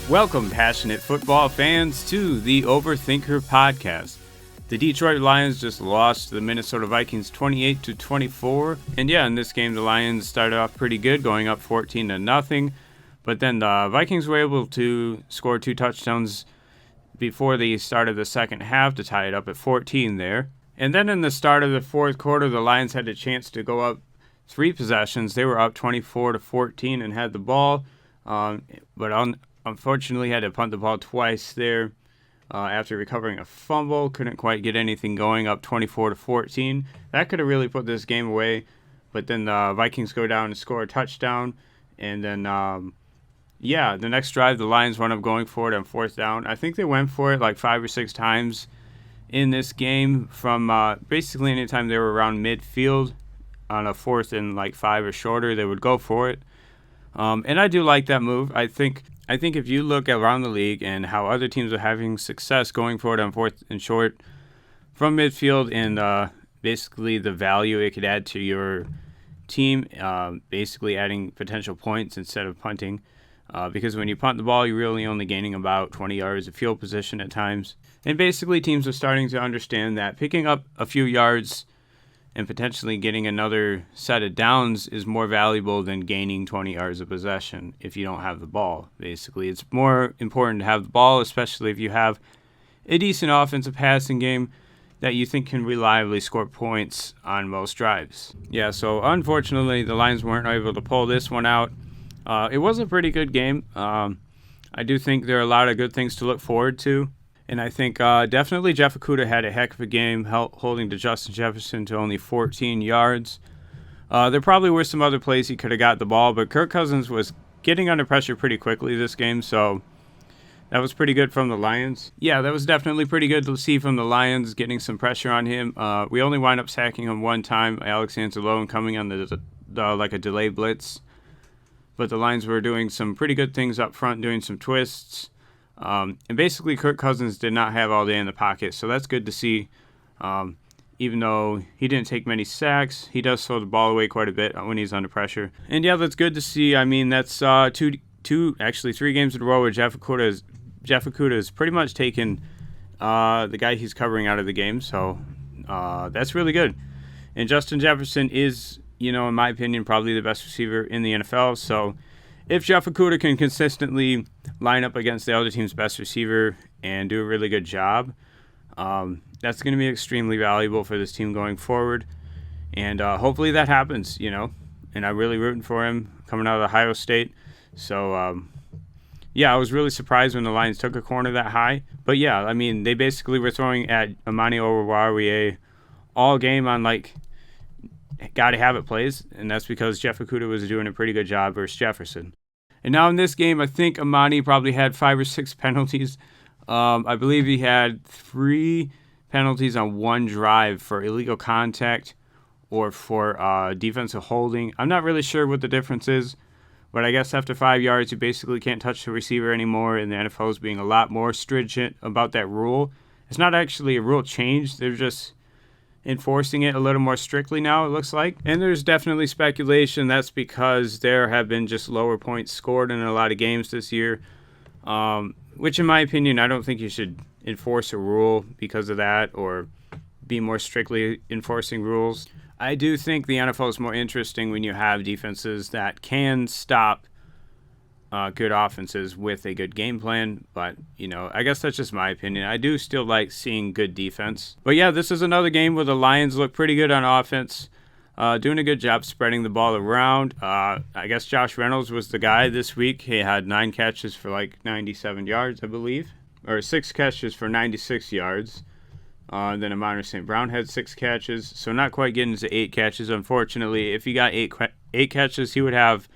Welcome, passionate football fans, to the Overthinker podcast. The Detroit Lions just lost to the Minnesota Vikings 28-24. And yeah, in this game, the Lions started off pretty good, going up 14-0. But then the Vikings were able to score 2 touchdowns before the start of the second half to tie it up at 14 there. And then in the start of the fourth quarter, the Lions had a chance to go up 3 possessions. They were up 24-14 and had the ball, but unfortunately had to punt the ball twice there after recovering a fumble. Couldn't quite get anything going, up 24-14. That could have really put this game away, but then the Vikings go down and score a touchdown. And then, the next drive, the Lions wound up going for it on fourth down. I think they went for it like 5 or 6 times in this game from basically anytime they were around midfield on a 4th and like 5 or shorter, they would go for it. And I do like that move. I think if you look around the league and how other teams are having success going for it on 4th and short from midfield and basically the value it could add to your team, basically adding potential points instead of punting. Because when you punt the ball, you're really only gaining about 20 yards of field position at times. And basically teams are starting to understand that picking up a few yards and potentially getting another set of downs is more valuable than gaining 20 yards of possession if you don't have the ball. Basically, it's more important to have the ball, especially if you have a decent offensive passing game that you think can reliably score points on most drives. Yeah, so unfortunately, the Lions weren't able to pull this one out. It was a pretty good game. I do think there are a lot of good things to look forward to. And I think definitely Jeff Okudah had a heck of a game, holding to Justin Jefferson to only 14 yards. There probably were some other plays he could have got the ball, but Kirk Cousins was getting under pressure pretty quickly this game, so that was pretty good from the Lions. Yeah, that was definitely pretty good to see from the Lions, getting some pressure on him. We only wind up sacking him one time, Alex Anzalone coming on the like a delay blitz. But the Lions were doing some pretty good things up front, doing some twists. And basically, Kirk Cousins did not have all day in the pocket, so that's good to see. Even though he didn't take many sacks, he does throw the ball away quite a bit when he's under pressure. And yeah, that's good to see. I mean, that's 3 games in a row where Jeff Okudah has pretty much taken the guy he's covering out of the game, so that's really good. And Justin Jefferson is, in my opinion, probably the best receiver in the NFL, so if Jeff Okudah can consistently line up against the other team's best receiver and do a really good job, that's going to be extremely valuable for this team going forward. And hopefully that happens, And I'm really rooting for him coming out of Ohio State. So, I was really surprised when the Lions took a corner that high. But, yeah, I mean, they basically were throwing at Amani Oruwariye all game on, gotta have it plays, and that's because Jeff Okudah was doing a pretty good job versus Jefferson. And now in this game, I think Amani probably had 5 or 6 penalties. I believe he had 3 penalties on one drive for illegal contact or for defensive holding. I'm not really sure what the difference is, but I guess after 5 yards, you basically can't touch the receiver anymore, and the NFL is being a lot more stringent about that rule. It's not actually a rule change. They're just enforcing it a little more strictly now, it looks like. And there's definitely speculation that's because there have been just lower points scored in a lot of games this year, which in my opinion, I don't think you should enforce a rule because of that or be more strictly enforcing rules. I do think the NFL is more interesting when you have defenses that can stop good offenses with a good game plan, but I guess that's just my opinion. I do still like seeing good defense. But yeah, this is another game where the Lions look pretty good on offense, doing a good job spreading the ball around. I guess Josh Reynolds was the guy this week. He had 9 catches for 97 yards, I believe, or 6 catches for 96 yards. Then Amon St. Brown had 6 catches, so not quite getting to 8 catches. Unfortunately, if he got 8 catches, he would have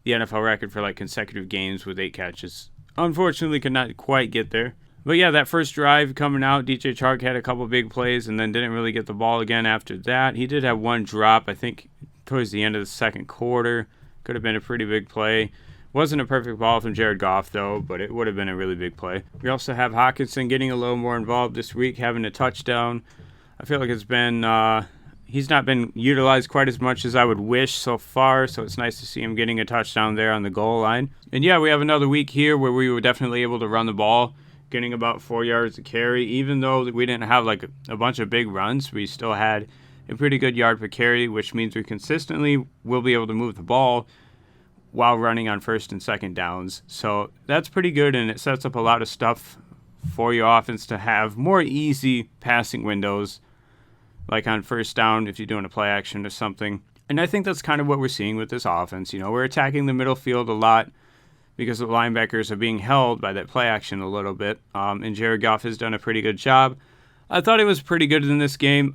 the NFL record for consecutive games with 8 catches. Unfortunately, could not quite get there. But yeah, that first drive coming out, DJ Chark had a couple big plays and then didn't really get the ball again after that. He did have one drop, I think, towards the end of the second quarter. Could have been a pretty big play. Wasn't a perfect ball from Jared Goff, though, but it would have been a really big play. We also have Hockenson getting a little more involved this week, having a touchdown. I feel like it's been he's not been utilized quite as much as I would wish so far, so it's nice to see him getting a touchdown there on the goal line. And yeah, we have another week here where we were definitely able to run the ball, getting about 4 yards to carry. Even though we didn't have like a bunch of big runs, we still had a pretty good yard per carry, which means we consistently will be able to move the ball while running on first and second downs. So that's pretty good, and it sets up a lot of stuff for your offense to have more easy passing windows, like on first down if you're doing a play action or something. And I think that's kind of what we're seeing with this offense. You know, we're attacking the middle field a lot because the linebackers are being held by that play action a little bit. And Jared Goff has done a pretty good job. I thought it was pretty good in this game.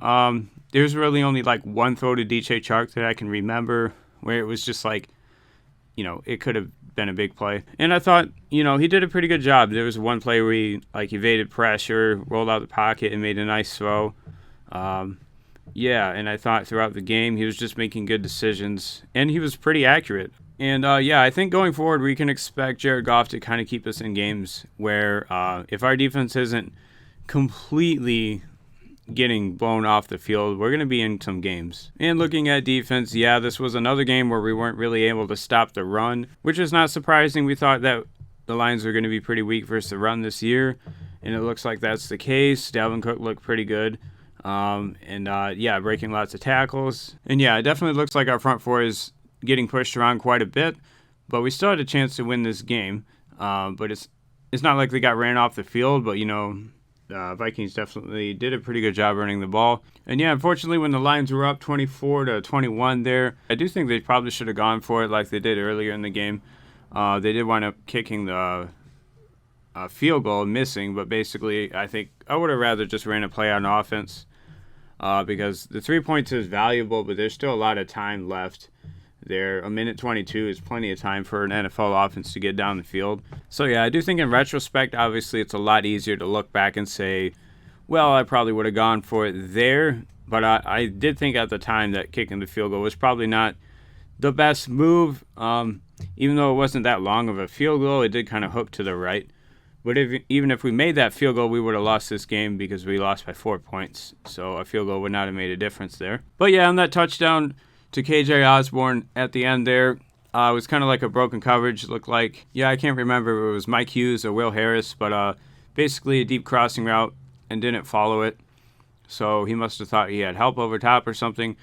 There's really only like one throw to DJ Chark that I can remember where it was just like, you know, it could have been a big play. And I thought, you know, he did a pretty good job. There was one play where he like evaded pressure, rolled out the pocket, and made a nice throw. Yeah, and I thought throughout the game he was just making good decisions, and he was pretty accurate. And yeah, I think going forward we can expect Jared Goff to kind of keep us in games where if our defense isn't completely getting blown off the field, we're going to be in some games. And looking at defense, yeah, this was another game where we weren't really able to stop the run, which is not surprising. We thought that the Lions were going to be pretty weak versus the run this year, and it looks like that's the case. Dalvin Cook looked pretty good. Yeah, breaking lots of tackles. And yeah, it definitely looks like our front four is getting pushed around quite a bit, but we still had a chance to win this game. But it's not like they got ran off the field, but you know, Vikings definitely did a pretty good job running the ball. And yeah, unfortunately, when the Lions were up 24-21 there, I do think they probably should have gone for it like they did earlier in the game. They did wind up kicking the field goal, missing, but basically I think I would have rather just ran a play on offense because the 3 points is valuable, but there's still a lot of time left there. A minute 22 is plenty of time for an NFL offense to get down the field. So yeah, I do think in retrospect, obviously it's a lot easier to look back and say, well, I probably would have gone for it there, but I did think at the time that kicking the field goal was probably not the best move. Even though it wasn't that long of a field goal, it did kind of hook to the right. But even if we made that field goal, we would have lost this game because we lost by 4 points. So a field goal would not have made a difference there. But yeah, on that touchdown to KJ Osborne at the end there, it was kind of like a broken coverage. It looked like, yeah, I can't remember if it was Mike Hughes or Will Harris, but basically a deep crossing route and didn't follow it. So he must have thought he had help over top or something.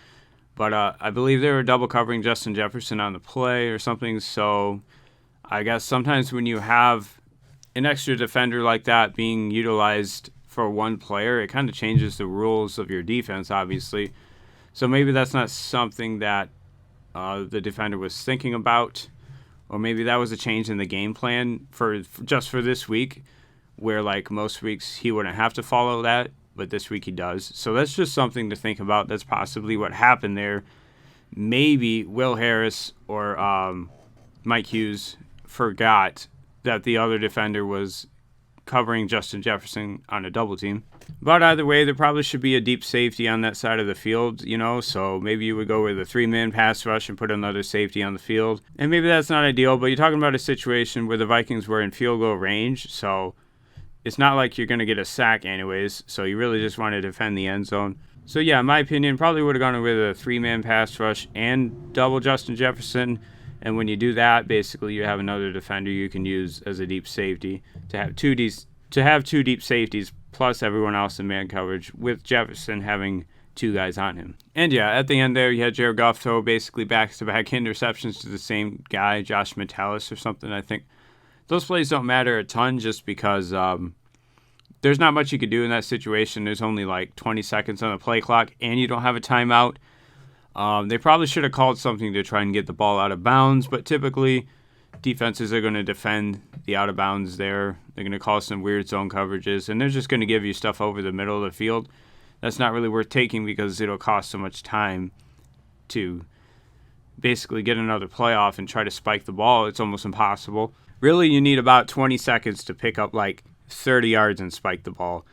But I believe they were double covering Justin Jefferson on the play or something. So I guess sometimes when you have an extra defender like that being utilized for one player, it kind of changes the rules of your defense, obviously. So maybe that's not something that the defender was thinking about, or maybe that was a change in the game plan for this week, where like most weeks he wouldn't have to follow that, but this week he does. So that's just something to think about. That's possibly what happened there. Maybe Will Harris or Mike Hughes forgot that the other defender was covering Justin Jefferson on a double team. But either way, there probably should be a deep safety on that side of the field, you know, so maybe you would go with a 3-man pass rush and put another safety on the field. And maybe that's not ideal, but you're talking about a situation where the Vikings were in field goal range, so it's not like you're going to get a sack anyways, so you really just want to defend the end zone. So yeah, in my opinion, probably would have gone with a 3-man pass rush and double Justin Jefferson. And when you do that, basically you have another defender you can use as a deep safety to have two deep safeties plus everyone else in man coverage, with Jefferson having 2 guys on him. And yeah, at the end there, you had Jared Goff throw basically back-to-back interceptions to the same guy, Josh Metellus or something. I think those plays don't matter a ton just because there's not much you could do in that situation. There's only like 20 seconds on the play clock, and you don't have a timeout. They probably should have called something to try and get the ball out of bounds, but typically defenses are going to defend the out of bounds there. They're going to call some weird zone coverages, and they're just going to give you stuff over the middle of the field. That's not really worth taking because it'll cost so much time to basically get another play off and try to spike the ball. It's almost impossible. Really, you need about 20 seconds to pick up like 30 yards and spike the ball.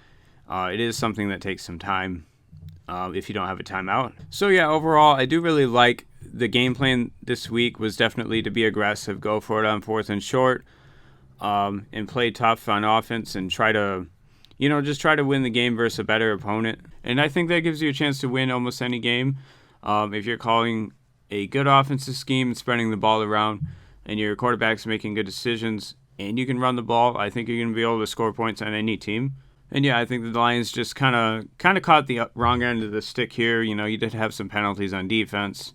It is something that takes some time. If you don't have a timeout. So yeah, overall, I do really like the game plan this week was definitely to be aggressive, go for it on 4th and short, and play tough on offense and try to just try to win the game versus a better opponent. And I think that gives you a chance to win almost any game. If you're calling a good offensive scheme and spreading the ball around, and your quarterback's making good decisions, and you can run the ball, I think you're going to be able to score points on any team. And yeah, I think the Lions just kind of caught the wrong end of the stick here. You did have some penalties on defense.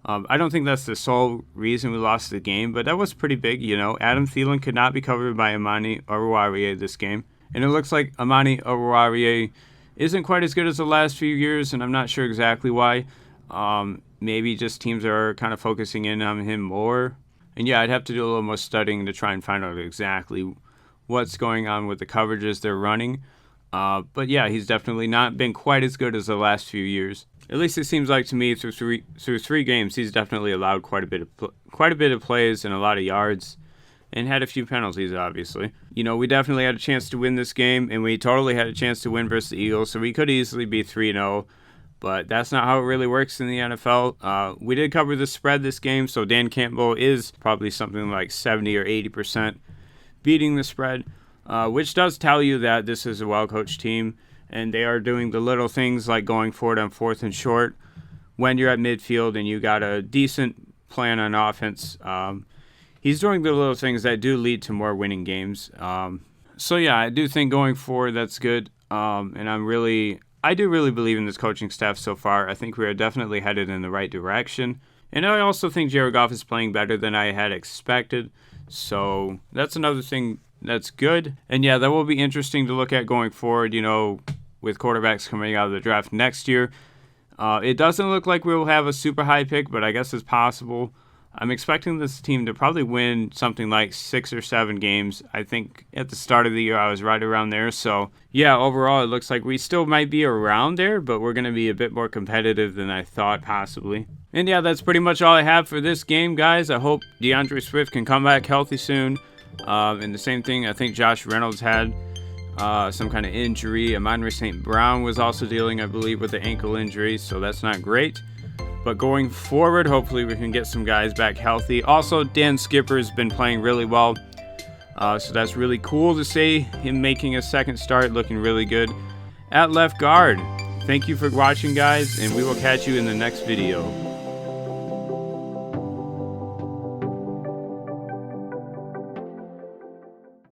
I don't think that's the sole reason we lost the game, but that was pretty big. Adam Thielen could not be covered by Amani Oruwariye this game. And it looks like Amani Oruwariye isn't quite as good as the last few years, and I'm not sure exactly why. Maybe just teams are kind of focusing in on him more. And yeah, I'd have to do a little more studying to try and find out exactly what's going on with the coverages they're running. But yeah, he's definitely not been quite as good as the last few years. At least it seems like to me through three games, he's definitely allowed quite a bit of plays and a lot of yards, and had a few penalties, obviously. We definitely had a chance to win this game, and we totally had a chance to win versus the Eagles, so we could easily be 3-0. But that's not how it really works in the NFL. We did cover the spread this game, so Dan Campbell is probably something like 70 or 80% beating the spread, which does tell you that this is a well-coached team, and they are doing the little things like going for it on 4th and short when you're at midfield and you got a decent plan on offense. He's doing the little things that do lead to more winning games. So yeah, I do think going forward that's good, and I do really believe in this coaching staff so far. I think we are definitely headed in the right direction. And I also think Jared Goff is playing better than I had expected. So that's another thing that's good. And yeah, that will be interesting to look at going forward, with quarterbacks coming out of the draft next year. It doesn't look like we'll have a super high pick, but I guess it's possible. I'm expecting this team to probably win something like 6 or 7 games. I think at the start of the year I was right around there. So yeah, overall it looks like we still might be around there, but we're going to be a bit more competitive than I thought possibly. And yeah, that's pretty much all I have for this game, guys. I hope DeAndre Swift can come back healthy soon. And the same thing, I think Josh Reynolds had some kind of injury. Amon-Ra St. Brown was also dealing, I believe, with an ankle injury, so that's not great. But going forward, hopefully we can get some guys back healthy. Also, Dan Skipper's been playing really well. So that's really cool to see him making a second start, looking really good at left guard. Thank you for watching, guys, and we will catch you in the next video.